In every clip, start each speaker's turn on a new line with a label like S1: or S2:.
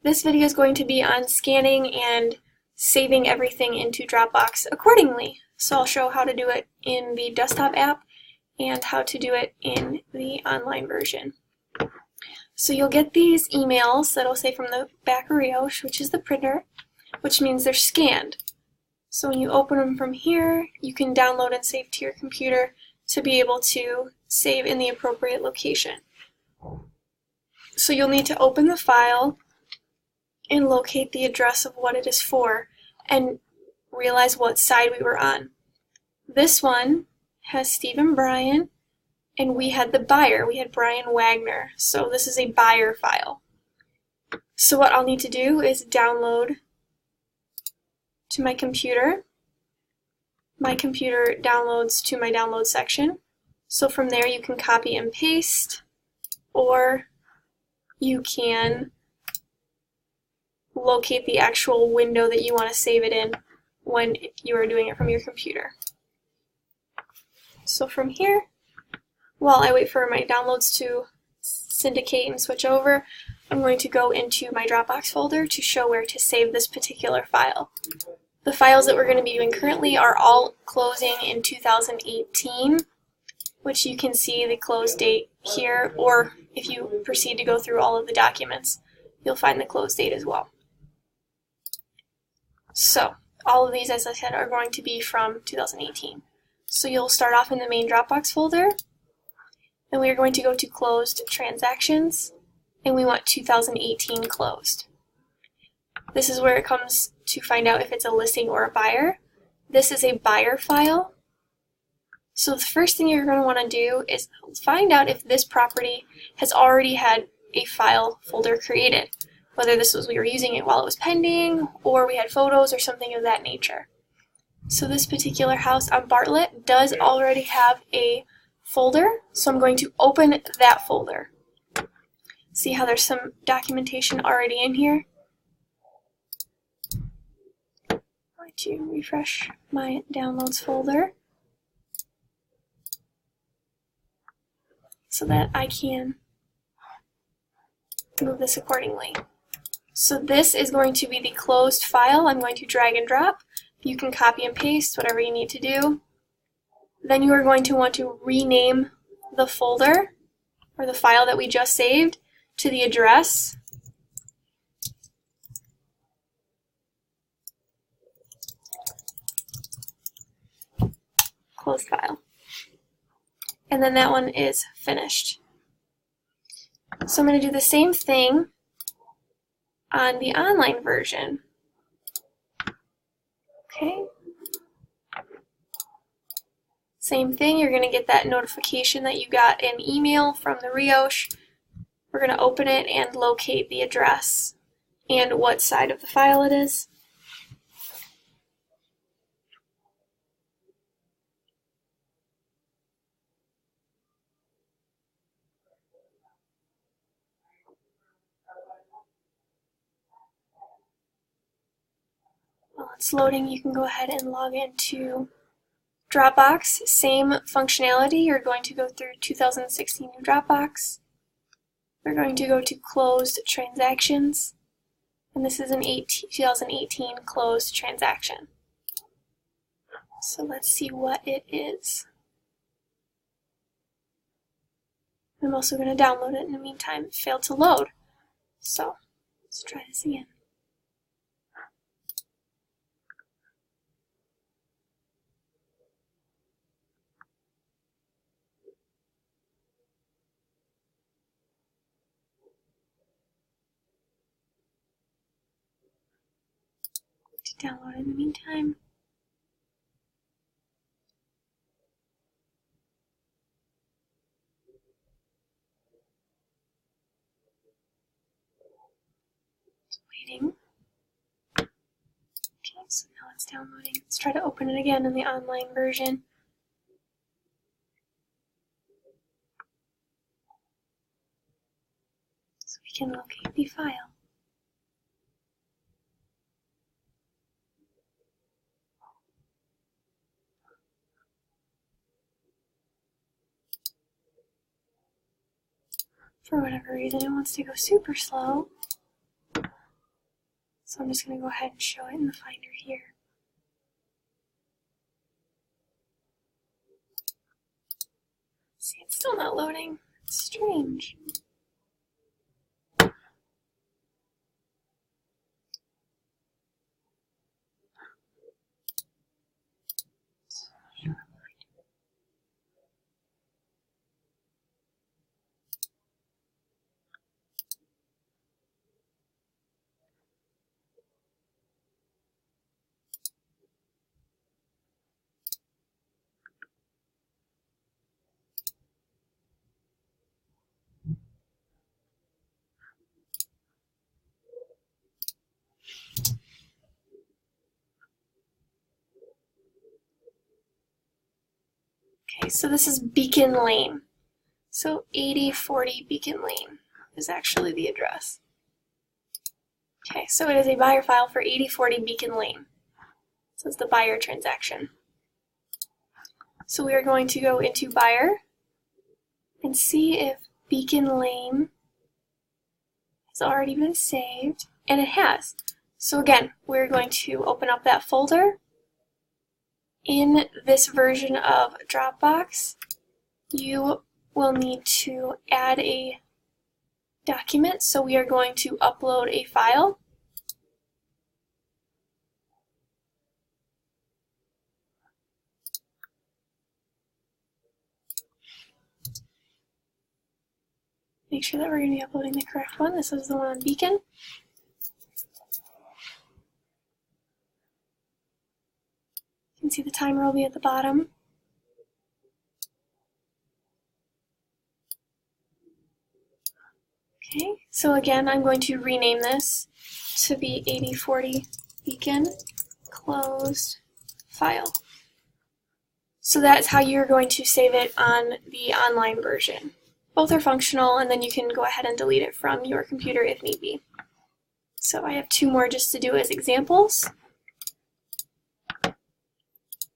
S1: This video is going to be on scanning and saving everything into Dropbox accordingly. So I'll show how to do it in the desktop app and how to do it in the online version. So you'll get these emails that'll say from the back of Rioche, which is the printer, which means they're scanned. So when you open them from here, you can download and save to your computer to be able to save in the appropriate location. So you'll need to open the file and locate the address of what it is for and realize what side we were on. This one has Steve and Brian, and we had the buyer. We had Brian Wagner. So this is a buyer file. So what I'll need to do is download to my computer. My computer downloads to my download section. So from there you can copy and paste, or you can locate the actual window that you want to save it in when you are doing it from your computer. So from here, while I wait for my downloads to syndicate and switch over, I'm going to go into my Dropbox folder to show where to save this particular file. The files that we're going to be doing currently are all closing in 2018, which you can see the close date here, or if you proceed to go through all of the documents, you'll find the close date as well. So all of these, as I said, are going to be from 2018. So you'll start off in the main Dropbox folder, and we are going to go to closed transactions, and we want 2018 closed. This is where it comes to find out if it's a listing or a buyer. This is a buyer file. So the first thing you're going to want to do is find out if this property has already had a file folder created, whether this was we were using it while it was pending, or we had photos or something of that nature. So this particular house on Bartlett does already have a folder, so I'm going to open that folder. See how there's some documentation already in here? I'm going to refresh my downloads folder so that I can move this accordingly. So this is going to be the closed file. I'm going to drag and drop. You can copy and paste, whatever you need to do. Then you are going to want to rename the folder or the file that we just saved to the address. Closed file. And then that one is finished. So I'm going to do the same thing on the online version. Okay. Same thing, you're going to get that notification that you got an email from the Rioche. We're going to open it and locate the address and what side of the file it is. While it's loading, you can go ahead and log into Dropbox. Same functionality. You're going to go through 2016 new Dropbox. We're going to go to closed transactions, and this is an 2018 closed transaction. So let's see what it is. I'm also going to download it in the meantime. It failed to load. So let's try this again. To download in the meantime. It's waiting. Okay, so now it's downloading. Let's try to open it again in the online version. So we can locate the file. For whatever reason, it wants to go super slow. So I'm just going to go ahead and show it in the Finder here. See, it's still not loading. It's strange. Okay, so this is Beacon Lane. So 8040 Beacon Lane is actually the address. Okay, so it is a buyer file for 8040 Beacon Lane. This is the buyer transaction. So we are going to go into buyer and see if Beacon Lane has already been saved, and it has. So again, we're going to open up that folder. In this version of Dropbox, you will need to add a document, so we are going to upload a file. Make sure that we're going to be uploading the correct one. This is the one on Beacon. You can see the timer will be at the bottom. Okay, so again, I'm going to rename this to be 8040 Beacon closed file. So that's how you're going to save it on the online version. Both are functional, and then you can go ahead and delete it from your computer if need be. So I have two more just to do as examples.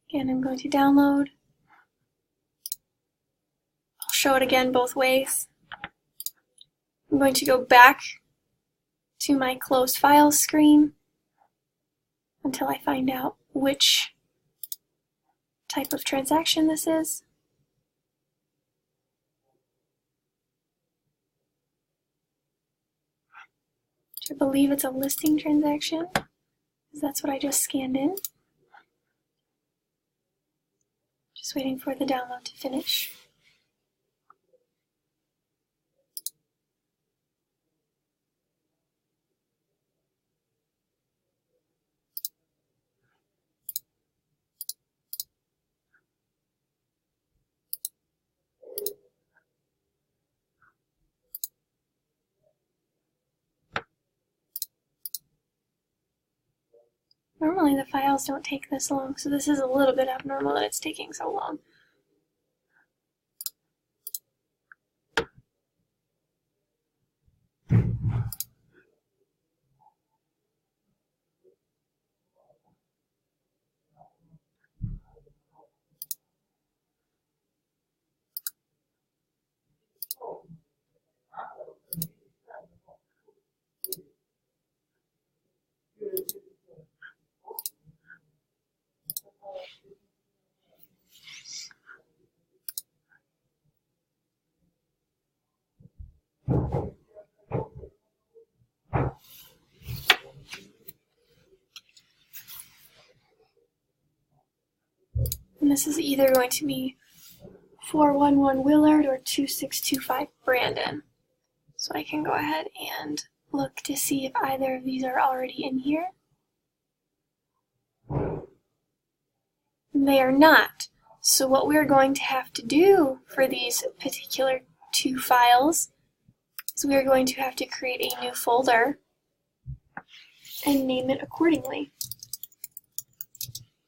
S1: Again, I'm going to download. I'll show it again both ways. I'm going to go back to my closed files screen until I find out which type of transaction this is. I believe it's a listing transaction, because that's what I just scanned in. Just waiting for the download to finish. Normally the files don't take this long, so this is a little bit abnormal that it's taking so long. And this is either going to be 411 Willard or 2625 Brandon. So I can go ahead and look to see if either of these are already in here. They are not. So what we're going to have to do for these particular two files is we are going to have to create a new folder and name it accordingly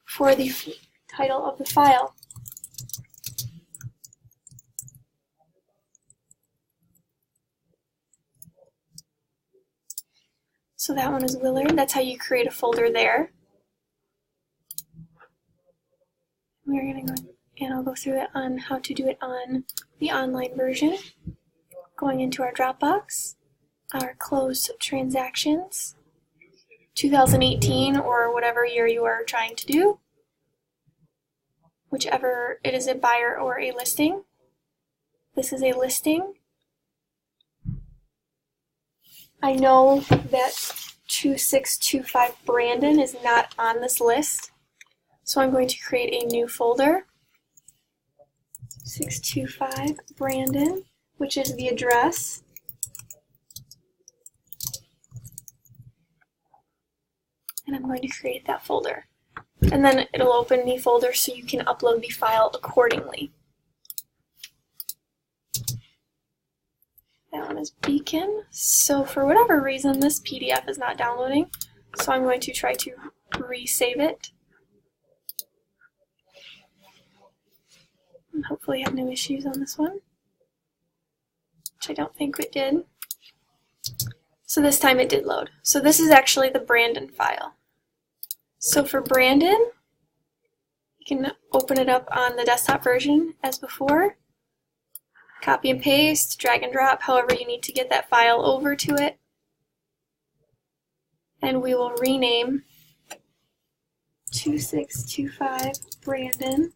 S1: for the title of the file. So that one is Willard. That's how you create a folder there. We're going to go, and I'll go through it on how to do it on the online version. Going into our Dropbox, our closed transactions, 2018 or whatever year you are trying to do, whichever it is, a buyer or a listing. This is a listing. I know that 2625 Brandon is not on this list, so I'm going to create a new folder. 625 Brandon, which is the address. And I'm going to create that folder. And then it'll open the folder so you can upload the file accordingly. That one is Beacon. So for whatever reason, this PDF is not downloading. So I'm going to try to resave it. And hopefully have no issues on this one, which I don't think it did. So this time it did load. So this is actually the Brandon file. So for Brandon, you can open it up on the desktop version as before. Copy and paste, drag and drop, however you need to get that file over to it. And we will rename 2625 Brandon.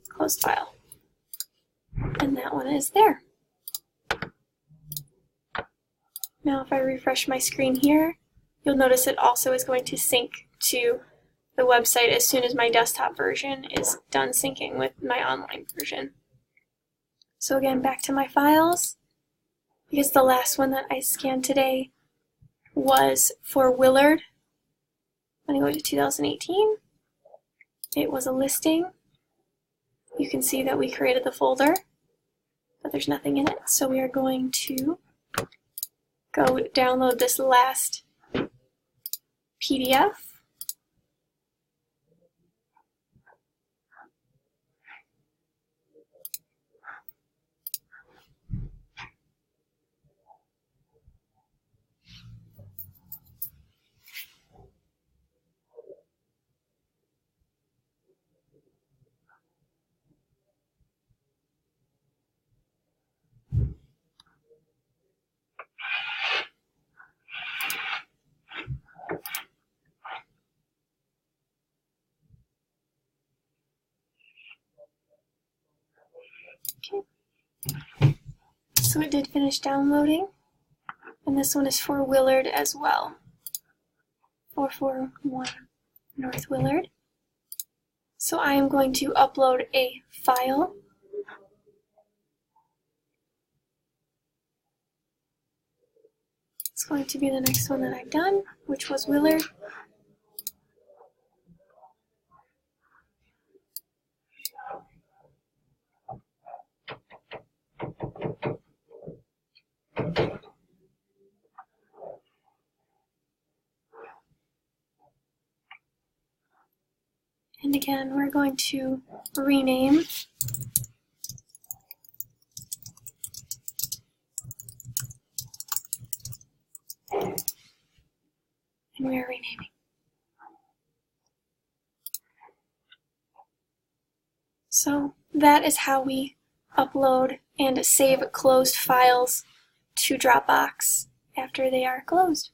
S1: Close file. And that one is there. Now if I refresh my screen here, you'll notice it also is going to sync to the website as soon as my desktop version is done syncing with my online version. So again, back to my files, because the last one that I scanned today was for Willard. I'm going to go to 2018. It was a listing. You can see that we created the folder, but there's nothing in it, so we are going to go download this last PDF. Okay. So it did finish downloading, and this one is for Willard as well. 441 North Willard. So I am going to upload a file. It's going to be the next one that I've done, which was Willard. And again, we're going to rename and we are renaming. So that is how we upload and save closed files to Dropbox after they are closed.